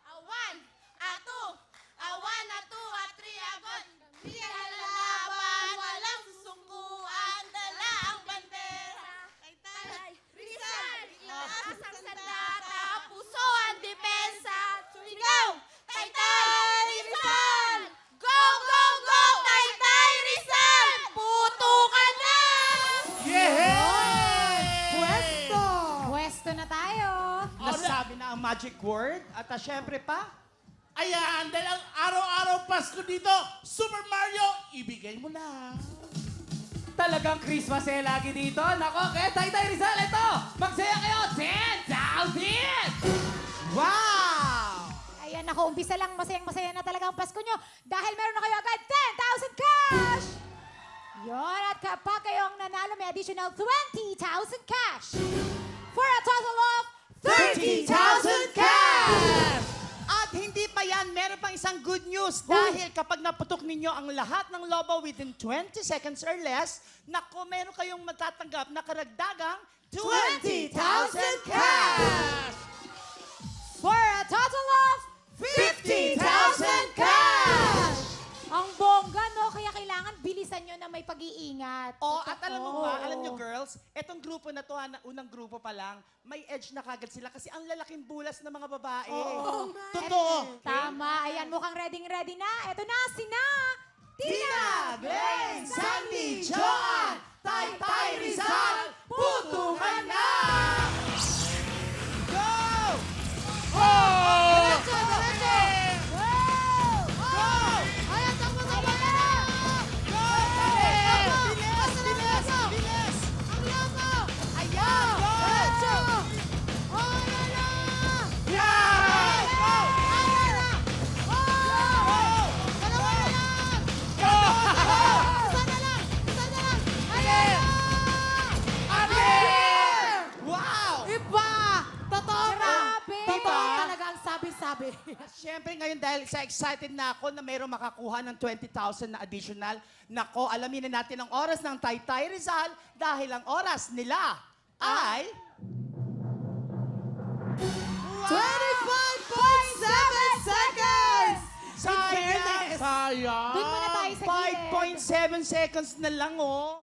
A one, a two, a one, a two, a three, a gun. Di lalaban, walang susungkuan, dala ang bandera. Taytay, Rizal, lakas ang sandata, puso ang depensa. Sigaw, Taytay, Rizal! Go, go, go, Taytay, Rizal! Putukan na! Pwesto! Pwesto na tayo. Nasabi na ang magic word. At syempre pa, Ayan, dahil ang araw-araw Pasko dito, Super Mario, ibigay mo na. Talagang Christmas eh lagi dito. Nako, kaya Taytay Rizal, ito! Magsaya kayo! 10,000! wow! Ayan, ako, umpisa lang, masayang-masaya na talaga ang Pasko nyo dahil meron na kayo agad 10,000 cash! Yon, at kapag kayo ang nanalo, may additional 20,000 cash! For a total of 30,000 cash! At hindi pa yan, meron pang isang good news. Dahil kapag naputok ninyo ang lahat ng lobo within 20 seconds or less, naku, meron kayong matatanggap na karagdagang 20,000 cash! For a total of 50,000 cash! Ang bongga, no? Kaya kailangan bilisan nyo na may pag-iingat. Oh, at alam mo ba, Oo. alam nyo girls, etong grupo na to, unang grupo pa lang, may edge na kagad sila kasi ang lalaking bulas ng mga babae. Totoo. Tama. Ayan, mukhang ready na. Eto na, sina Tina, Glenn, Sandy, Joanne, Taytay Rizal, putukan na! Go! Diretso, diretso! Go! Go! Ayan, takbo na! Go! Bilis! Bilis! Bilis! Ang lobo! Ayan! Go! Diretso! Oh, ayan na! Yeah! Go! Ayan na! Oh! Dalawa na lang! Go! Isa na lang! Isa na lang! Ayan na! Wow! Iba! Totoo na! Grabe! Totoo talaga ang sabi-sabi. Siyempre ngayon dahil sa excited na ako na mayroong makakuha ng 20,000 na additional, nako, alamin na natin ang oras ng Taytay Rizal dahil ang oras nila ay... 25.7 seconds! Sayang! Sayang. Doon muna tayo sa gilid. 5.7 seconds na lang, oh.